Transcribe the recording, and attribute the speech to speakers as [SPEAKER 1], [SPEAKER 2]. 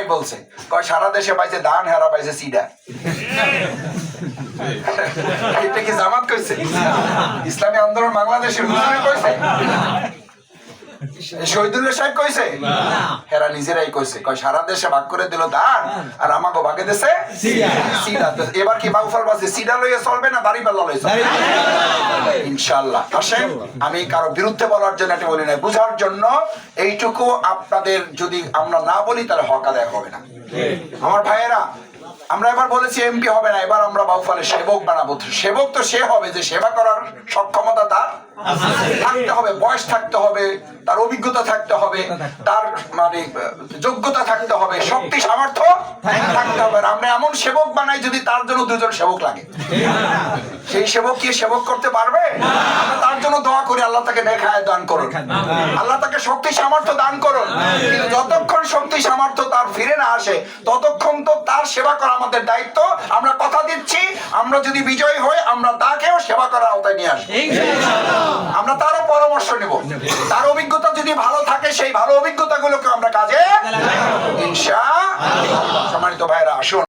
[SPEAKER 1] ভাই বলছে, কয় সারা দেশে পাইছে ধান, হেরা পাইছে সিডা। এটা কি জামাত কইছে? ইসলামী আন্দোলন বাংলাদেশের হুজুরে কইছে? শহীদুল্লাহ সাহেব কইছে? হেরা নিজেরাই কইছে, কয় সারা দেশে ভাগ করে দিল ধান আর আমাকে ভাগে দিছে সিডা। এবার কি বাউফল বাজে সিডা লইয়া চলবে না দাড়িপাল্লা লইয়া চলবে? ইনশাআল্লাহ। আসেন, আমি কারো বিরুদ্ধে বলার জন্য এটা বলি না, বুঝার জন্য। এইটুকু আপনাদের যদি আমরা না বলি তাহলে হক আদায় হবে না। আমার ভাইয়েরা, আমরা এবার বলেছি এমপি হবে না, এবার আমরা বাউফলে সেবক বানাবো। সেবক তো সে হবে যে সেবা করার সক্ষমতা তার থাকতে হবে, বয়স থাকতে হবে, তার অভিজ্ঞতা থাকতে হবে, তার মানে যোগ্যতা থাকতে হবে, শক্তি সামর্থ্য থাকতে হবে। আমরা এমন সেবক বানাই যদি তার জন্য দুজন সেবক লাগে, সেই সেবক কি সেবক করতে পারবে? আমরা তার জন্য দোয়া করি, আল্লাহ তাকে নেখায় দান করুন, আল্লাহ তাকে শক্তি সামর্থ্য দান করুন। কিন্তু যতক্ষণ শক্তি সামর্থ্য তার ফিরে না আসে ততক্ষণ তো তার সেবা করা আমাদের দায়িত্ব। আমরা কথা দিচ্ছি, আমরা যদি বিজয়ী হই আমরা তাকেও সেবা করার আওতায় নিয়ে আসবো। আমরা তারও পরামর্শ নেব, তার অভিজ্ঞতা যদি ভালো থাকে সেই ভালো অভিজ্ঞতা গুলোকে আমরা কাজে ইনশাআল্লাহ। সম্মানিত ভাইরা, আসুন।